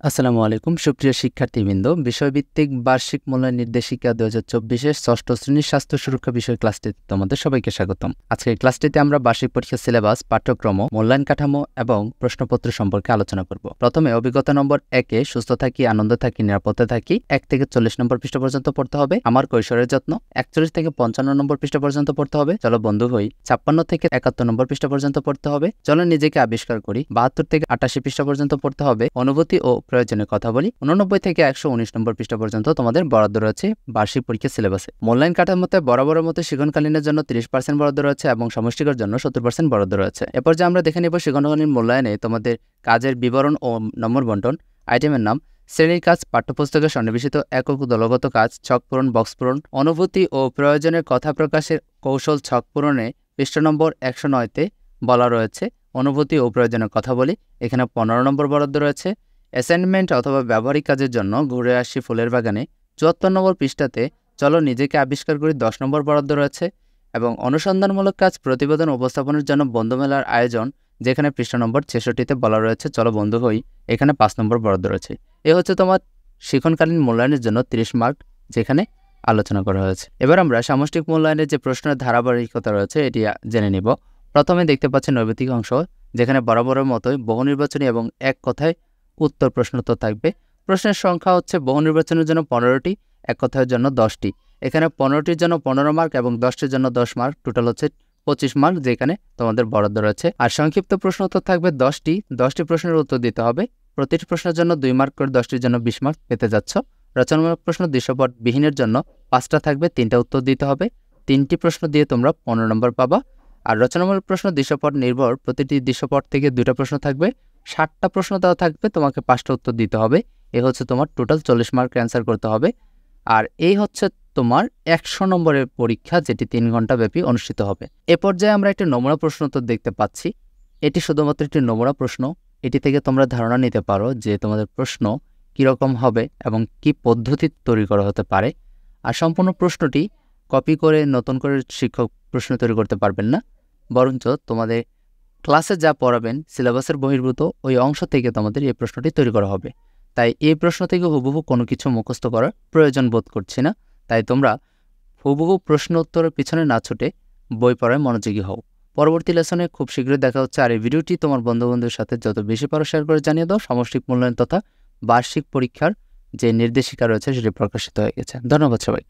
আসসালামু আলাইকুম সুপ্রিয় শিক্ষার্থীবৃন্দ, বিষয়ভিত্তিক বার্ষিক মূল্যায়ন নির্দেশিকা ২০২৪-এর ষষ্ঠ শ্রেণীর স্বাস্থ্য সুরক্ষা বিষয় ক্লাসটিতে তোমাদের সবাইকে স্বাগতম। আজকের ক্লাসটিতে আমরা বার্ষিক পরীক্ষার সিলেবাস, পাঠ্যক্রম, মূল্যায়ন কাঠামো এবং প্রশ্নপত্র সম্পর্কে আলোচনা করব। প্রথমে অভিজ্ঞতা নম্বর 1-এ সুস্থ থাকি, আনন্দ থাকি, নিরাপদে থাকি 1 থেকে 40 নম্বর পৃষ্ঠা পর্যন্ত পড়তে হবে। আমার কৈশোরের যত্ন 41 থেকে 55 নম্বর পৃষ্ঠা পর্যন্ত পড়তে হবে। চলো বন্ধু হই 56 থেকে 71 নম্বর পৃষ্ঠা পর্যন্ত পড়তে হবে। চলো নিজেকে আবিষ্কার করি 72 থেকে 88 পৃষ্ঠা পর্যন্ত পড়তে হবে। অনুভূতি ও প্রয়োজনের কথা বলি 89 থেকে 119 নম্বর পৃষ্ঠা পর্যন্ত তোমাদের বরাদ্দ রয়েছে বার্ষিক পরীক্ষা সিলেবাসে। মূল্যায়ন কাঠামোতে বরাবরের মতো শিক্ষণকালীনের জন্য 30% বরাদ্দ রয়েছে এবং সমষ্টিকর জন্য 70% বরাদ্দ রয়েছে। এরপর যে আমরা দেখে নেব শিক্ষণকালীন মূল্যায়নে তোমাদের কাজের বিবরণ ও নম্বর বন্টন, আইটেমের নাম, শ্রেণীর কাজ, পাঠ্যপুস্তকের সন্নিবেশিত একক দলগত কাজ, ছক পূরণ, বক্স পূরণ, অনুভূতি ও প্রয়োজনের কথা প্রকাশের কৌশল ছক পূরণে পৃষ্ঠা নম্বর 109-তে বলা রয়েছে অনুভূতি ও প্রয়োজনের কথা বলি। এখানে 15 নম্বর বরাদ্দ রয়েছে। অ্যাসাইনমেন্ট অথবা ব্যবহারিক কাজের জন্য ঘুরে আসি ফুলের বাগানে 74 নম্বর পৃষ্ঠাতে চলো নিজেকে আবিষ্কার করি 10 নম্বর বরাদ্দ রয়েছে। এবং অনুসন্ধানমূলক কাজ প্রতিবেদন উপস্থাপনের জন্য বন্ধুমেলার আয়োজন, যেখানে পৃষ্ঠা নম্বর 66-তে বলা রয়েছে চলো বন্ধু হই, এখানে 5 নম্বর বরাদ্দ রয়েছে। এ হচ্ছে তোমার শিক্ষণকালীন মূল্যায়নের জন্য 30 মার্ক, যেখানে আলোচনা করা হয়েছে। এবার আমরা সামষ্টিক মূল্যায়নের যে প্রশ্নের ধারাবাহিকতা রয়েছে এটি জেনে নিব। প্রথমে দেখতে পাচ্ছি নৈবেতিক অংশ, যেখানে বরাবরের মতোই বহু নির্বাচনী এবং এক কথায় উত্তর প্রশ্নোত্তর থাকবে। প্রশ্নের সংখ্যা হচ্ছে বহু নির্বাচনের জন্য 15টি, এক কথায়ের জন্য 10টি। এখানে 15টির জন্য 15 মার্ক এবং 10টির জন্য 10 মার্ক, টোটাল হচ্ছে 25 মার্ক, যেখানে তোমাদের বরাদ্দ রয়েছে। আর সংক্ষিপ্ত প্রশ্নোত্তর থাকবে 10টি প্রশ্নের উত্তর দিতে হবে। প্রতিটি প্রশ্নের জন্য 2 মার্ক করে 10টির জন্য 20 মার্ক পেতে যাচ্ছ। রচনামূলক প্রশ্ন দৃশ্যপট বিহীনের জন্য 5টা থাকবে, 3টা উত্তর দিতে হবে। 3টি প্রশ্ন দিয়ে তোমরা 15 নম্বর পাবা। আর রচনামূলক প্রশ্ন দৃশ্যপট নির্ভর, প্রতিটি দৃশ্যপট থেকে 2টা প্রশ্ন থাকবে, 60টা প্রশ্ন দেওয়া থাকবে, তোমাকে 5টা উত্তর দিতে হবে। এ হচ্ছে তোমার টোটাল 40 মার্ক অ্যান্সার করতে হবে। আর এই হচ্ছে তোমার 100 নম্বরের পরীক্ষা, যেটি 3 ঘন্টা ব্যাপী অনুষ্ঠিত হবে। এ পর্যায়ে আমরা একটা নমুনা প্রশ্ন উত্তর দেখতে পাচ্ছি। এটি শুধুমাত্র একটি নমুনা প্রশ্ন, এটি থেকে তোমরা ধারণা নিতে পারো যে তোমাদের প্রশ্ন কীরকম হবে এবং কি পদ্ধতি তৈরি করা হতে পারে। আর সম্পূর্ণ প্রশ্নটি কপি করে নতুন করে শিক্ষক প্রশ্ন তৈরি করতে পারবেন না, বরঞ্চ তোমাদের ক্লাসে যা পড়াবেন সিলেবাসের বহির্ভূত ওই অংশ থেকে তোমাদের এই প্রশ্নটি তৈরি করা হবে। তাই এই প্রশ্ন থেকে হুবহু কোনো কিছু মুখস্থ করার প্রয়োজন বোধ করছি না। তাই তোমরা হুবহু প্রশ্ন উত্তরের পিছনে না ছুটে বই পড়ায় মনোযোগী হও। পরবর্তী লেসনে খুব শীঘ্রই দেখা হচ্ছে। আর এই ভিডিওটি তোমার বন্ধুদের সাথে যত বেশি পারো শেয়ার করে জানিয়ে দাও। সামষ্টিক মূল্যায়ন তথা বার্ষিক পরীক্ষার যে নির্দেশিকা রয়েছে সেটি প্রকাশিত হয়ে গেছে। ধন্যবাদ সবাইকে।